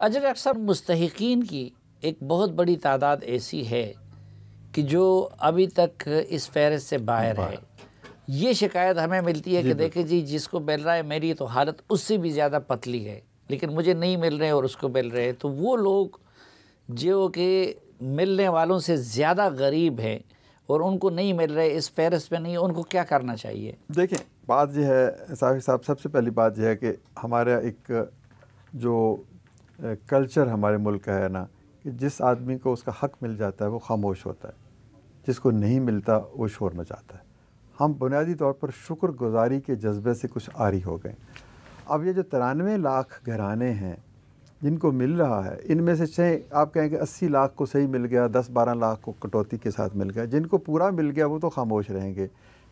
اجر اکثر مستحقین کی ایک بہت بڑی تعداد ایسی ہے کہ جو ابھی تک اس فہرست سے باہر ہے. یہ شکایت ہمیں ملتی ہے کہ دیکھیں جی جس کو مل رہا ہے میری تو حالت اس سے بھی زیادہ پتلی ہے، لیکن مجھے نہیں مل رہے اور اس کو مل رہے ہیں. تو وہ لوگ جو کہ ملنے والوں سے زیادہ غریب ہیں اور ان کو نہیں مل رہے، اس فہرست میں نہیں ہے، ان کو کیا کرنا چاہیے؟ دیکھیں بات یہ ہے صافی صاحب، سب سے پہلی بات یہ ہے کہ ہمارا ایک جو کلچر ہمارے ملک کا ہے نا، کہ جس آدمی کو اس کا حق مل جاتا ہے وہ خاموش ہوتا ہے، جس کو نہیں ملتا وہ شور مچاتا ہے. ہم بنیادی طور پر شکر گزاری کے جذبے سے کچھ عاری ہو گئے. اب یہ جو 93 لاکھ گھرانے ہیں جن کو مل رہا ہے، ان میں سے آپ کہیں کہ 80 لاکھ کو صحیح مل گیا، 10-12 لاکھ کو کٹوتی کے ساتھ مل گیا. جن کو پورا مل گیا وہ تو خاموش رہیں گے،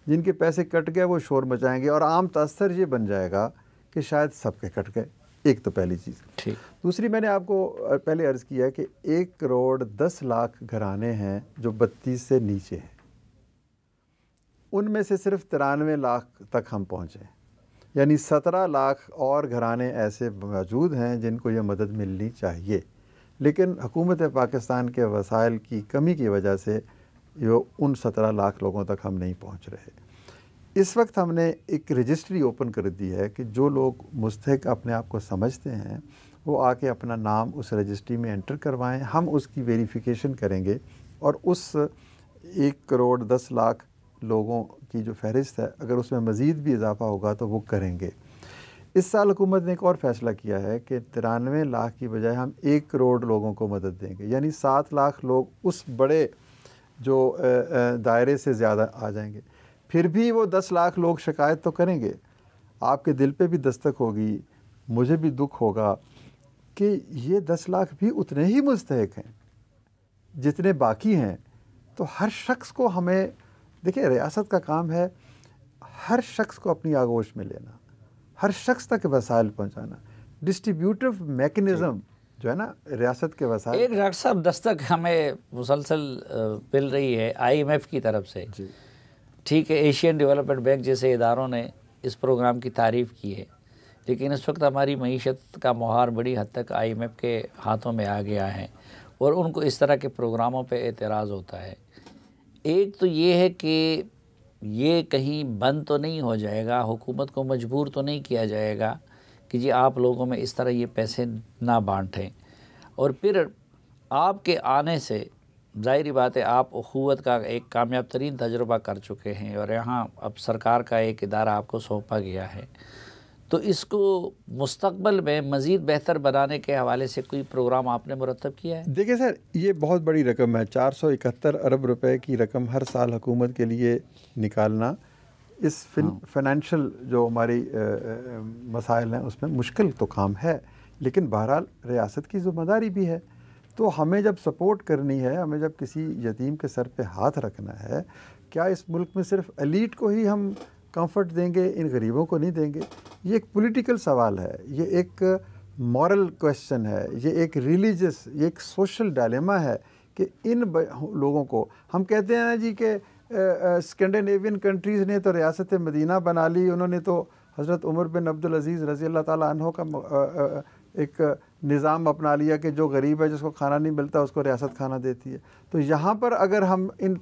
جن کے پیسے کٹ گئے وہ شور مچائیں گے، اور عام تاثر یہ بن جائے گا کہ شاید سب کے کٹ گئے. ایک تو پہلی چیز. دوسری، میں نے آپ کو پہلے عرض کیا کہ 1 کروڑ 10 لاکھ گھرانے ہیں جو 32 سے نیچے ہیں، ان میں سے صرف 93 لاکھ تک ہم پہنچے ہیں، یعنی 17 لاکھ اور گھرانے ایسے موجود ہیں جن کو یہ مدد ملنی چاہیے، لیکن حکومت پاکستان کے وسائل کی کمی کی وجہ سے ان 17 لاکھ لوگوں تک ہم نہیں پہنچ رہے. اس وقت ہم نے ایک رجسٹری اوپن کر دی ہے کہ جو لوگ مستحق اپنے آپ کو سمجھتے ہیں وہ آ کے اپنا نام اس رجسٹری میں انٹر کروائیں. ہم اس کی ویریفیکیشن کریں گے اور اس 1 کروڑ 10 لاکھ لوگوں کی جو فہرست ہے، اگر اس میں مزید بھی اضافہ ہوگا تو وہ کریں گے. اس سال حکومت نے ایک اور فیصلہ کیا ہے کہ 93 لاکھ کی بجائے ہم 1 کروڑ لوگوں کو مدد دیں گے، یعنی 7 لاکھ لوگ اس بڑے جو دائرے سے زیادہ آ جائیں گے. پھر بھی وہ 10 لاکھ لوگ شکایت تو کریں گے. آپ کے دل پہ بھی دستک ہوگی، مجھے بھی دکھ ہوگا کہ یہ 10 لاکھ بھی اتنے ہی مستحق ہیں جتنے باقی ہیں. تو ہر شخص کو ہمیں دیکھیں، ریاست کا کام ہے ہر شخص کو اپنی آغوش میں لینا، ہر شخص تک وسائل پہنچانا. ڈسٹریبیوٹیو میکنزم جو ہے نا ریاست کے وسائل. ایک ڈاکٹر صاحب دستک ہمیں مسلسل مل رہی ہے IMF کی طرف سے. ٹھیک ہے، ایشین ڈیولپمنٹ بینک جیسے اداروں نے اس پروگرام کی تعریف کی ہے، لیکن اس وقت ہماری معیشت کا مہار بڑی حد تک IMF کے ہاتھوں میں آ گیا ہے اور ان کو اس طرح کے پروگراموں پہ اعتراض ہوتا ہے. ایک تو یہ ہے کہ یہ کہیں بند تو نہیں ہو جائے گا، حکومت کو مجبور تو نہیں کیا جائے گا کہ جی آپ لوگوں میں اس طرح یہ پیسے نہ بانٹیں. اور پھر آپ کے آنے سے ظاہری بات ہے آپ اخوت کا ایک کامیاب ترین تجربہ کر چکے ہیں اور یہاں اب سرکار کا ایک ادارہ آپ کو سونپا گیا ہے، تو اس کو مستقبل میں مزید بہتر بنانے کے حوالے سے کوئی پروگرام آپ نے مرتب کیا ہے؟ دیکھیں سر، یہ بہت بڑی رقم ہے، 471 ارب روپے کی رقم ہر سال حکومت کے لیے نکالنا. اس فائنینشیل جو ہماری مسائل ہیں اس میں مشکل تو کام ہے، لیکن بہرحال ریاست کی ذمہ داری بھی ہے. تو ہمیں جب سپورٹ کرنی ہے، ہمیں جب کسی یتیم کے سر پہ ہاتھ رکھنا ہے، کیا اس ملک میں صرف ایلیٹ کو ہی ہم کمفرٹ دیں گے، ان غریبوں کو نہیں دیں گے؟ یہ ایک پولیٹیکل سوال ہے، یہ ایک مورل کویسچن ہے، یہ ایک ریلیجس، یہ ایک سوشل ڈائلیما ہے کہ ان لوگوں کو ہم کہتے ہیں نا جی کہ اسکینڈینیوین کنٹریز نے تو ریاست مدینہ بنا لی، انہوں نے تو حضرت عمر بن عبدالعزیز رضی اللہ تعالیٰ عنہ کا ایک نظام اپنا لیا کہ جو غریب ہے، جس کو کھانا نہیں ملتا اس کو ریاست کھانا دیتی ہے. تو یہاں پر اگر ہم ان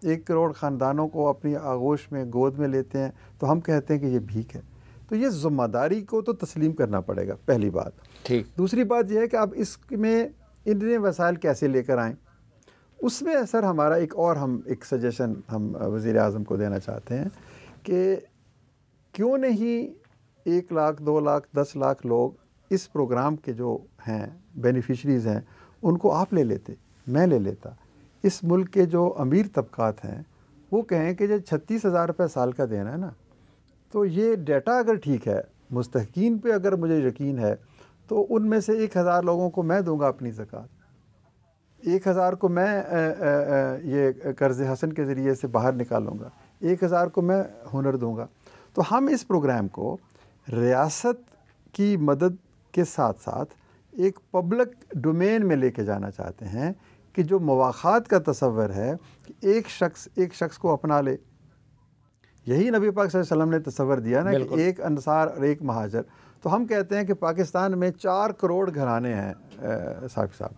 1 کروڑ خاندانوں کو اپنی آغوش میں گود میں لیتے ہیں تو ہم کہتے ہیں کہ یہ بھیک ہے. تو یہ ذمہ داری کو تو تسلیم کرنا پڑے گا، پہلی بات. ٹھیک. دوسری بات یہ ہے کہ اب اس میں اتنے وسائل کیسے لے کر آئیں. اس میں سر ہمارا ایک سجیشن ہم وزیر اعظم کو دینا چاہتے ہیں کہ کیوں نہیں 1 لاکھ 2 لاکھ 10 لاکھ لوگ اس پروگرام کے جو ہیں بینیفیشریز ہیں ان کو آپ لے لیتے، میں لے لیتا. اس ملک کے جو امیر طبقات ہیں وہ کہیں کہ جو 36,000 روپے سال کا دینا ہے نا، تو یہ ڈیٹا اگر ٹھیک ہے، مستحقین پہ اگر مجھے یقین ہے، تو ان میں سے 1,000 لوگوں کو میں دوں گا اپنی زکوٰۃ، 1,000 کو میں یہ قرض حسن کے ذریعے سے باہر نکالوں گا، 1,000 کو میں ہنر دوں گا. تو ہم اس پروگرام کو ریاست کی مدد کے ساتھ ساتھ ایک پبلک ڈومین میں لے کے جانا چاہتے ہیں کہ جو مواخات کا تصور ہے کہ ایک شخص کو اپنا لے. یہی نبی پاک صلی اللہ علیہ وسلم نے تصور دیا نا کہ ایک انصار اور ایک مہاجر. تو تو ہم کہتے ہیں کہ پاکستان میں 4 کروڑ گھرانے ہیں صاحب،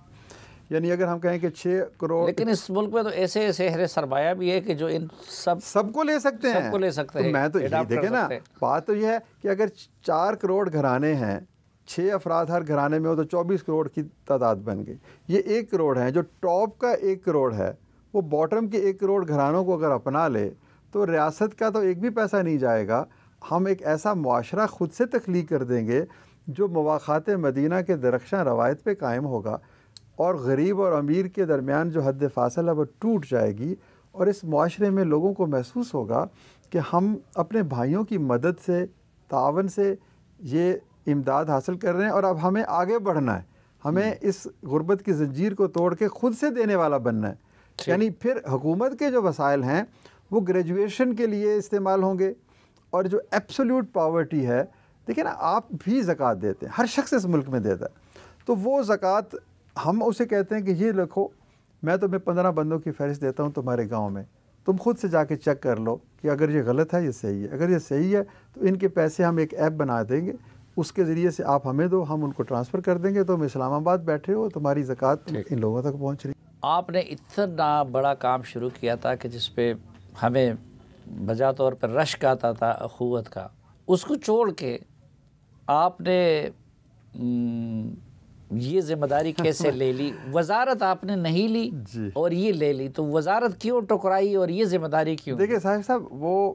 یعنی اگر ہم کہیں کہ 6 کروڑ، لیکن اس ملک میں تو ایسے ایسے سرمایہ بھی ہے کہ جو ان سب کو لے سکتے ہیں، سب کو لے سکتے ہیں۔ میں تو یہی دیکھیں نا، بات تو یہ ہے کہ اگر 4 کروڑ گھرانے ہیں، 6 افراد ہر گھرانے میں ہو تو 24 کروڑ کی تعداد بن گئی۔ یہ 1 کروڑ ہے، جو ٹاپ کا 1 کروڑ ہے وہ باٹم کے 1 کروڑ گھرانوں کو اگر اپنا لے تو ریاست کا تو ایک بھی پیسہ نہیں جائے گا۔ ہم ایک ایسا معاشرہ خود سے تخلیق کر دیں گے جو مواخات مدینہ کے درخشاں روایت پہ قائم ہوگا، اور غریب اور امیر کے درمیان جو حد فاصلہ وہ ٹوٹ جائے گی، اور اس معاشرے میں لوگوں کو محسوس ہوگا کہ ہم اپنے بھائیوں کی مدد سے، تعاون سے یہ امداد حاصل کر رہے ہیں، اور اب ہمیں آگے بڑھنا ہے، ہمیں اس غربت کی زنجیر کو توڑ کے خود سے دینے والا بننا ہے۔ یعنی پھر حکومت کے جو وسائل ہیں وہ گریجویشن کے لیے استعمال ہوں گے، اور جو ایبسولوٹ پاورٹی ہے، دیکھیں نا، آپ بھی زکوٰۃ دیتے ہیں، ہر شخص اس ملک میں دیتا ہے، تو وہ زکوٰۃ ہم اسے کہتے ہیں کہ یہ لکھو، میں تمہیں 15 بندوں کی فہرست دیتا ہوں تمہارے گاؤں میں، تم خود سے جا کے چیک کر لو کہ اگر یہ غلط ہے یہ صحیح ہے، اگر یہ صحیح ہے تو ان کے پیسے ہم ایک ایپ بنا دیں گے، اس کے ذریعے سے آپ ہمیں دو، ہم ان کو ٹرانسفر کر دیں گے، تم اسلام آباد بیٹھے ہو، تمہاری زکوٰۃ ان لوگوں تک پہنچ رہی۔ آپ نے اتنا بڑا کام شروع کیا تھا کہ جس پہ ہمیں بجا طور پر رشک آتا تھا اخوت کا، اس کو چھوڑ کے آپ نے یہ ذمہ داری کیسے لے لی؟ وزارت آپ نے نہیں لی اور یہ لے لی، تو وزارت کیوں ٹکرائی اور یہ ذمہ داری کیوں؟ دیکھیں صاحب، وہ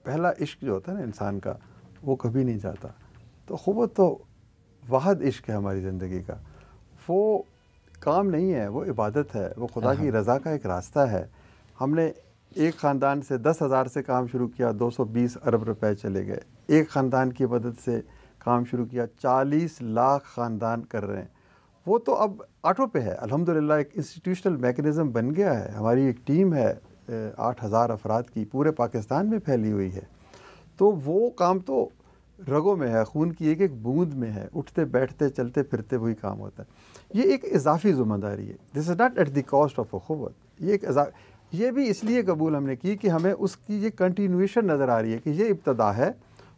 پہلا عشق جو ہوتا ہے نا انسان کا، وہ کبھی نہیں جاتا۔ تو اخوت تو واحد عشق ہے ہماری زندگی کا، وہ کام نہیں ہے، وہ عبادت ہے، وہ خدا کی رضا کا ایک راستہ ہے۔ ہم نے ایک خاندان سے 10,000 سے کام شروع کیا، 220 ارب روپے چلے گئے۔ ایک خاندان کی مدد سے کام شروع کیا، 40 لاکھ خاندان کر رہے ہیں۔ وہ تو اب آٹو پہ ہے، الحمدللہ ایک انسٹیٹیوشنل میکنزم بن گیا ہے۔ ہماری ایک ٹیم ہے 8,000 افراد کی، پورے پاکستان میں پھیلی ہوئی ہے۔ تو وہ کام تو رگوں میں ہے، خون کی ایک ایک بوند میں ہے، اٹھتے بیٹھتے چلتے پھرتے وہی کام ہوتا ہے۔ یہ ایک اضافی ذمہ داری ہے، this is not at the cost of اخوت۔ یہ بھی اس لیے قبول ہم نے کی کہ ہمیں اس کی یہ کنٹینویشن نظر آ رہی ہے کہ یہ ابتدا ہے،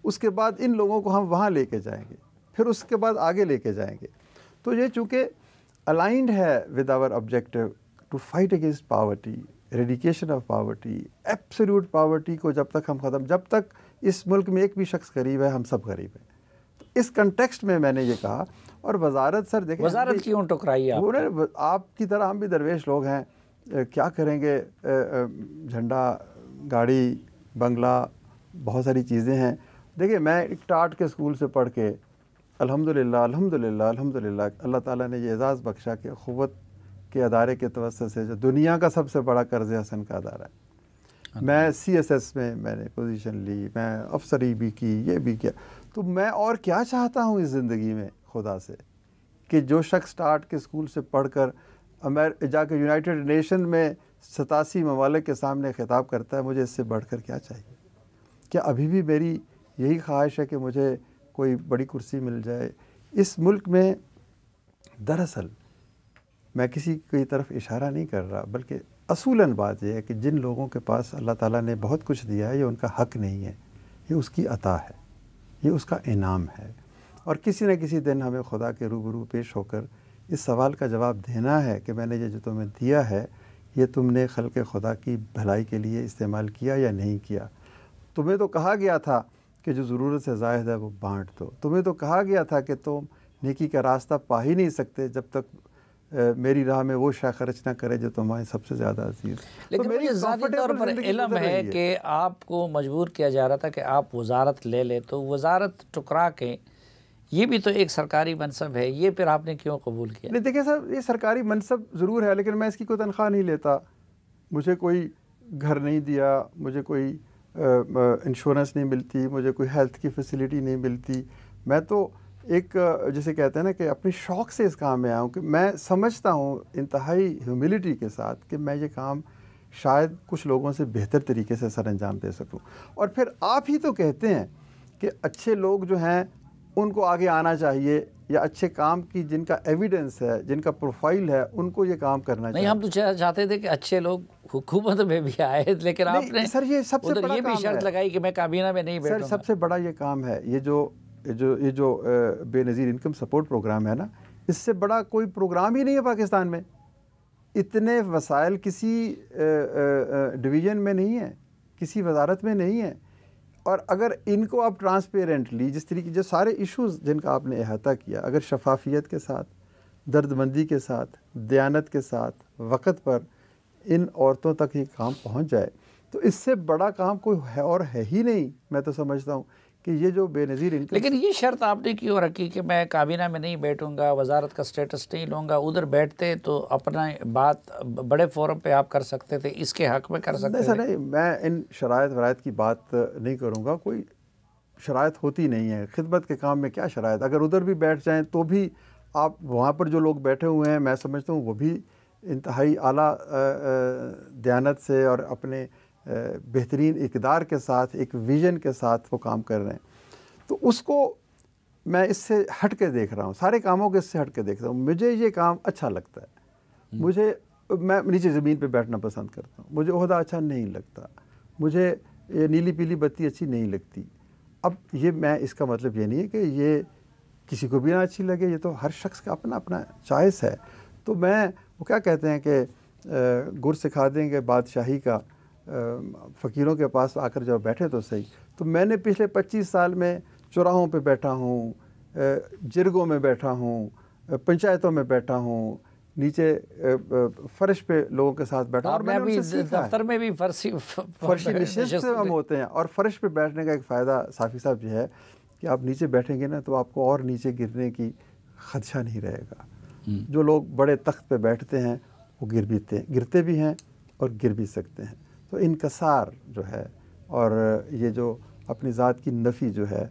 اس کے بعد ان لوگوں کو ہم وہاں لے کے جائیں گے، پھر اس کے بعد آگے لے کے جائیں گے۔ تو یہ چونکہ الائنڈ ہے with our objective to fight against poverty, eradication of poverty, absolute poverty کو جب تک ہم ختم، جب تک اس ملک میں ایک بھی شخص غریب ہے، ہم سب غریب ہیں۔ تو اس کنٹیکسٹ میں میں نے یہ کہا۔ اور وزارت، سر دیکھیں، وزارت کیوں ٹکرائی آپ کی طرح ہم بھی درویش لوگ ہیں، کیا کریں گے، جھنڈا، گاڑی، بنگلہ، بہت ساری چیزیں ہیں۔ دیکھیں، میں ایک ٹاٹ کے اسکول سے پڑھ کے الحمدللہ اللہ تعالیٰ نے یہ اعزاز بخشا کہ اخوت کے ادارے کے توسط سے جو دنیا کا سب سے بڑا قرض حسن کا ادارہ ہے، میں CSS میں نے پوزیشن لی، میں افسری بھی کی، یہ بھی کیا۔ تو میں اور کیا چاہتا ہوں اس زندگی میں خدا سے، کہ جو شخص ٹاٹ کے اسکول سے پڑھ کر جا کے یونائٹڈ نیشن میں 87 ممالک کے سامنے خطاب کرتا ہے، مجھے اس سے بڑھ کر کیا چاہیے؟ کیا ابھی بھی میری یہی خواہش ہے کہ مجھے کوئی بڑی کرسی مل جائے؟ اس ملک میں دراصل میں کسی کی طرف اشارہ نہیں کر رہا، بلکہ اصولاً بات یہ ہے کہ جن لوگوں کے پاس اللہ تعالیٰ نے بہت کچھ دیا ہے، یہ ان کا حق نہیں ہے، یہ اس کی عطا ہے، یہ اس کا انعام ہے۔ اور کسی نہ کسی دن ہمیں خدا کے روبرو پیش ہو کر اس سوال کا جواب دینا ہے کہ میں نے یہ جو تمہیں دیا ہے، یہ تم نے خلق خدا کی بھلائی کے لیے استعمال کیا یا نہیں کیا؟ تمہیں تو کہا گیا تھا کہ جو ضرورت سے زائد ہے وہ بانٹ دو، تمہیں تو کہا گیا تھا کہ تم نیکی کا راستہ پا ہی نہیں سکتے جب تک میری راہ میں وہ شے خرچ نہ کرے جو تمہیں سب سے زیادہ عزیز۔ لیکن مجھے ذاتی طور پر علم ہے کہ آپ کو مجبور کیا جا رہا تھا کہ آپ وزارت لے لیں، تو وزارت ٹکرا کے، یہ بھی تو ایک سرکاری منصب ہے، یہ پھر آپ نے کیوں قبول کیا؟ نہیں، دیکھیں صاحب، یہ سرکاری منصب ضرور ہے، لیکن میں اس کی کوئی تنخواہ نہیں لیتا، مجھے کوئی گھر نہیں دیا، مجھے کوئی انشورنس نہیں ملتی، مجھے کوئی ہیلتھ کی فیسلٹی نہیں ملتی۔ میں تو ایک جسے کہتے ہیں نا کہ اپنی شوق سے اس کام میں آیا ہوں، کہ میں سمجھتا ہوں انتہائی ہیوملٹی کے ساتھ کہ میں یہ کام شاید کچھ لوگوں سے بہتر طریقے سے سر انجام دے سکوں۔ اور پھر آپ ہی تو کہتے ہیں کہ اچھے لوگ جو ہیں ان کو آگے آنا چاہیے، یا اچھے کام کی جن کا ایویڈنس ہے، جن کا پروفائل ہے، ان کو یہ کام کرنا چاہیے۔ نہیں، ہم تو چاہتے تھے کہ اچھے لوگ حکومت میں بھی آئے، لیکن آپ نے سر یہ سب سے بڑا یہ بھی شرط لگائی کہ میں کابینہ میں نہیں بیٹھوں گا۔ سر سب سے بڑا یہ کام ہے، یہ جو یہ جو بے نظیر انکم سپورٹ پروگرام ہے نا، اس سے بڑا کوئی پروگرام ہی نہیں ہے پاکستان میں. اتنے وسائل کسی ڈویژن میں نہیں ہیں، کسی وزارت میں نہیں ہیں. اور اگر ان کو آپ ٹرانسپیرنٹلی جس طریقے جو سارے ایشوز جن کا آپ نے احاطہ کیا، اگر شفافیت کے ساتھ، درد مندی کے ساتھ، دیانت کے ساتھ، وقت پر ان عورتوں تک یہ کام پہنچ جائے، تو اس سے بڑا کام کوئی ہے اور ہے ہی نہیں. میں تو سمجھتا ہوں کہ یہ جو بے نظیر انکم. لیکن یہ شرط آپ نے کیوں رکھی کہ میں کابینہ میں نہیں بیٹھوں گا، وزارت کا سٹیٹس نہیں لوں گا؟ ادھر بیٹھتے تو اپنا بات بڑے فورم پہ آپ کر سکتے تھے، اس کے حق میں کر سکتے نہیں تھے. سر، نہیں، میں ان شرائط ورائط کی بات نہیں کروں گا. کوئی شرائط ہوتی نہیں ہے خدمت کے کام میں. کیا شرائط؟ اگر ادھر بھی بیٹھ جائیں تو بھی آپ وہاں پر جو لوگ بیٹھے ہوئے ہیں، میں سمجھتا ہوں وہ بھی انتہائی اعلیٰ دیانت سے اور اپنے بہترین اقدار کے ساتھ، ایک ویژن کے ساتھ وہ کام کر رہے ہیں. تو اس کو میں اس سے ہٹ کے دیکھ رہا ہوں، سارے کاموں کو اس سے ہٹ کے دیکھ رہا ہوں. مجھے یہ کام اچھا لگتا ہے. میں نیچے زمین پہ بیٹھنا پسند کرتا ہوں. مجھے عہدہ اچھا نہیں لگتا. مجھے یہ نیلی پیلی بتی اچھی نہیں لگتی. اب یہ میں اس کا مطلب یہ نہیں ہے کہ یہ کسی کو بھی نہ اچھی لگے، یہ تو ہر شخص کا اپنا اپنا چوائس ہے. تو میں وہ کیا کہتے ہیں کہ گر سکھا دیں گے بادشاہی کا، فقیروں کے پاس آ کر جب بیٹھے تو صحیح. تو میں نے پچھلے 25 سال میں چوراہوں پہ بیٹھا ہوں، جرگوں میں بیٹھا ہوں، پنچایتوں میں بیٹھا ہوں، نیچے فرش پہ لوگوں کے ساتھ بیٹھا. اور میں نے ان سے سیکھا ہے. دفتر میں بھی فرشی نشست ہم ہوتے ہیں. اور فرش پہ بیٹھنے کا ایک فائدہ صافی صاحب یہ ہے کہ آپ نیچے بیٹھیں گے نا تو آپ کو اور نیچے گرنے کی خدشہ نہیں رہے گا. جو لوگ بڑے تخت پہ بیٹھتے ہیں وہ گرتے بھی ہیں اور گر بھی سکتے ہیں. تو انکسار جو ہے اور یہ جو اپنی ذات کی نفی جو ہے،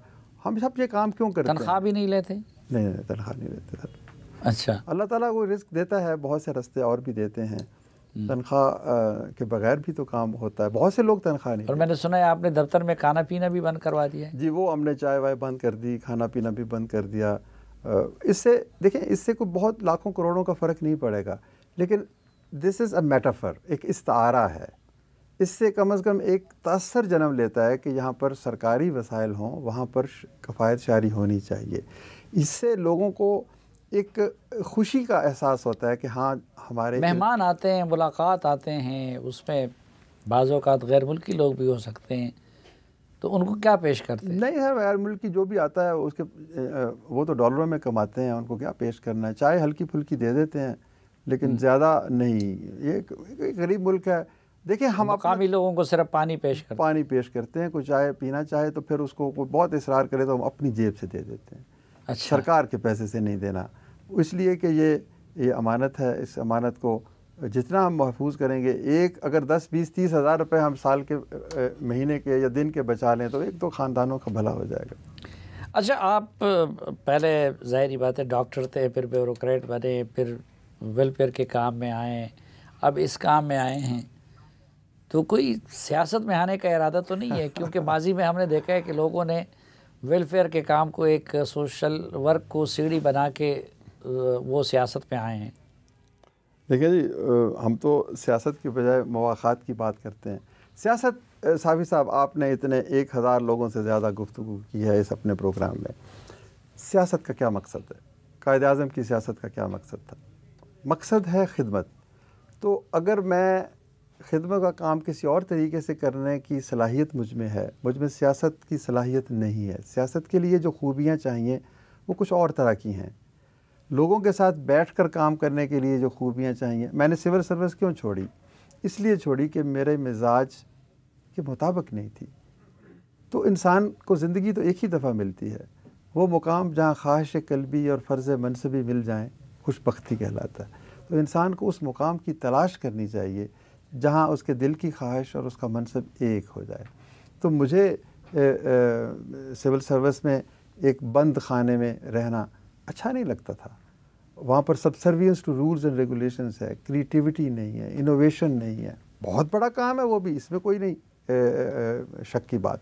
ہم سب یہ کام کیوں کرتے ہیں؟ تنخواہ بھی نہیں لیتے؟ نہیں، تنخواہ نہیں لیتے سر. اچھا. اللہ تعالیٰ کو رزق دیتا ہے، بہت سے رستے اور بھی دیتے ہیں. تنخواہ کے بغیر بھی تو کام ہوتا ہے. بہت سے لوگ تنخواہ نہیں. اور میں نے سنا ہے آپ نے دفتر میں کھانا پینا بھی بند کروا دیا ہے. جی، وہ ہم نے چائے وائے بند کر دی، کھانا پینا بھی بند کر دیا. اس سے دیکھیں، اس سے کوئی بہت لاکھوں کروڑوں کا فرق نہیں پڑے گا، لیکن دس از اے میٹافر، ایک استعارہ ہے. اس سے کم از کم ایک تاثر جنم لیتا ہے کہ یہاں پر سرکاری وسائل ہوں، وہاں پر کفایت شعاری ہونی چاہیے. اس سے لوگوں کو ایک خوشی کا احساس ہوتا ہے کہ ہاں ہمارے مہمان آتے ہیں، ملاقات آتے ہیں، اس میں بعض اوقات غیر ملکی لوگ بھی ہو سکتے ہیں، تو ان کو کیا پیش کرتے ہیں؟ نہیں ہے، غیر ملکی جو بھی آتا ہے اس کے وہ تو ڈالروں میں کماتے ہیں، ان کو کیا پیش کرنا ہے. چائے ہلکی پھلکی دے دیتے ہیں لیکن زیادہ نہیں. یہ غریب ملک ہے. دیکھیں، ہم مقامی لوگوں کو صرف پانی پیش کرتے ہیں. کوئی چائے پینا چاہے تو پھر اس کو کوئی بہت اصرار کرے تو ہم اپنی جیب سے دے دیتے ہیں. اچھا. سرکار کے پیسے سے نہیں دینا، اس لیے کہ یہ امانت ہے. اس امانت کو جتنا ہم محفوظ کریں گے، ایک اگر 10 20 30 ہزار روپے ہم سال کے، مہینے کے یا دن کے بچا لیں تو ایک تو خاندانوں کا بھلا ہو جائے گا. اچھا، آپ پہلے ظاہری بات ہے ڈاکٹر تھے، پھر بیوروکریٹ بنے، پھر ویلفیئر کے کام میں آئے، اب اس کام میں آئے ہیں، تو کوئی سیاست میں آنے کا ارادہ تو نہیں ہے؟ کیونکہ ماضی میں ہم نے دیکھا ہے کہ لوگوں نے ویلفیئر کے کام کو ایک سوشل ورک کو سیڑھی بنا کے وہ سیاست میں آئے ہیں. دیکھیں جی، ہم تو سیاست کی بجائے مواخات کی بات کرتے ہیں. سیاست صافی صاحب، آپ نے اتنے 1000 لوگوں سے زیادہ گفتگو کی ہے اس اپنے پروگرام میں. سیاست کا کیا مقصد ہے؟ قائد اعظم کی سیاست کا کیا مقصد تھا؟ مقصد ہے خدمت. تو اگر میں خدمت کا کام کسی اور طریقے سے کرنے کی صلاحیت مجھ میں ہے، مجھ میں سیاست کی صلاحیت نہیں ہے. سیاست کے لیے جو خوبیاں چاہیے وہ کچھ اور طرح کی ہیں. لوگوں کے ساتھ بیٹھ کر کام کرنے کے لیے جو خوبیاں چاہیے. میں نے سول سروس کیوں چھوڑی؟ اس لیے چھوڑی کہ میرے مزاج کے مطابق نہیں تھی. تو انسان کو زندگی تو ایک ہی دفعہ ملتی ہے. وہ مقام جہاں خواہش قلبی اور فرض منصبی مل جائیں، خوش بختی کہلاتا ہے. تو انسان کو اس مقام کی تلاش کرنی چاہیے جہاں اس کے دل کی خواہش اور اس کا منصب ایک ہو جائے. تو مجھے سول سروس میں ایک بند خانے میں رہنا اچھا نہیں لگتا تھا. وہاں پر subservience to rules and regulations ہے، کریٹیوٹی نہیں ہے، انوویشن نہیں ہے. بہت بڑا کام ہے وہ بھی، اس میں کوئی نہیں شک کی بات.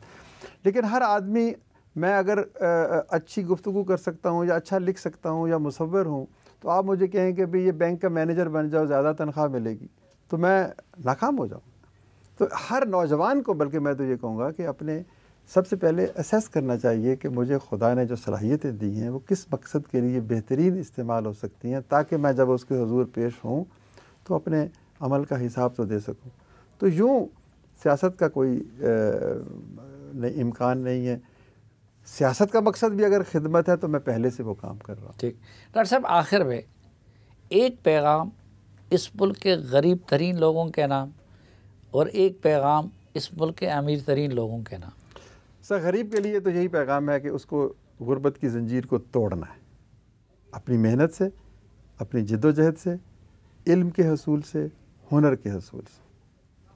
لیکن ہر آدمی، میں اگر اچھی گفتگو کر سکتا ہوں یا اچھا لکھ سکتا ہوں یا مصور ہوں، تو آپ مجھے کہیں کہ بھئی یہ بینک کا مینیجر بن جاؤ، زیادہ تنخواہ ملے گی، تو میں ناکام ہو جاؤں. تو ہر نوجوان کو، بلکہ میں تو یہ کہوں گا کہ اپنے سب سے پہلے اسیس کرنا چاہیے کہ مجھے خدا نے جو صلاحیتیں دی ہیں وہ کس مقصد کے لیے بہترین استعمال ہو سکتی ہیں، تاکہ میں جب اس کے حضور پیش ہوں تو اپنے عمل کا حساب تو دے سکوں۔ تو یوں سیاست کا کوئی امکان نہیں ہے۔ سیاست کا مقصد بھی اگر خدمت ہے تو میں پہلے سے وہ کام کر رہا ہوں۔ ٹھیک ڈاکٹر صاحب، آخر میں ایک پیغام اس ملک کے غریب ترین لوگوں کے نام اور ایک پیغام اس ملک کے امیر ترین لوگوں کے نام۔ سر، غریب کے لیے تو یہی پیغام ہے کہ اس کو غربت کی زنجیر کو توڑنا ہے، اپنی محنت سے، اپنی جد و جہد سے، علم کے حصول سے، ہنر کے حصول سے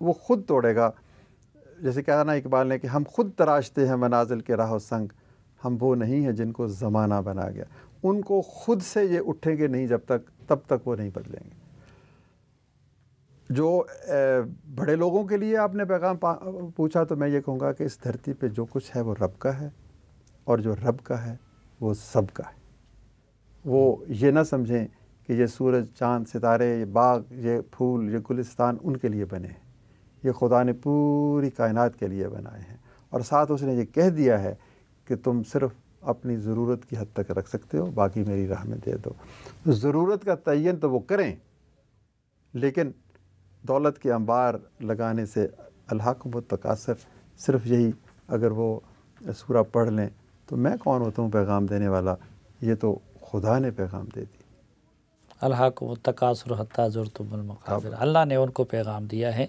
وہ خود توڑے گا۔ جیسے کہا نا اقبال نے کہ ہم خود تراشتے ہیں منازل کے راہ و سنگ، ہم وہ نہیں ہیں جن کو زمانہ بنا گیا۔ ان کو خود سے یہ اٹھیں گے نہیں تب تک وہ نہیں بدلیں گے۔ جو بڑے لوگوں کے لیے آپ نے پیغام پوچھا تو میں یہ کہوں گا کہ اس دھرتی پہ جو کچھ ہے وہ رب کا ہے، اور جو رب کا ہے وہ سب کا ہے۔ وہ یہ نہ سمجھیں کہ یہ سورج، چاند، ستارے، یہ باغ، یہ پھول، یہ گلستان ان کے لیے بنے ہیں۔ یہ خدا نے پوری کائنات کے لیے بنائے ہیں، اور ساتھ اس نے یہ کہہ دیا ہے کہ تم صرف اپنی ضرورت کی حد تک رکھ سکتے ہو، باقی میری راہ میں دے دو۔ ضرورت کا تعین تو وہ کریں، لیکن دولت کے انبار لگانے سے الحاکم والتکاثر، صرف یہی اگر وہ سورہ پڑھ لیں تو میں کون ہوتا ہوں پیغام دینے والا، یہ تو خدا نے پیغام دے دی۔ الحاکم التکاثر حتی زرتم المقابر، اللہ نے ان کو پیغام دیا ہے۔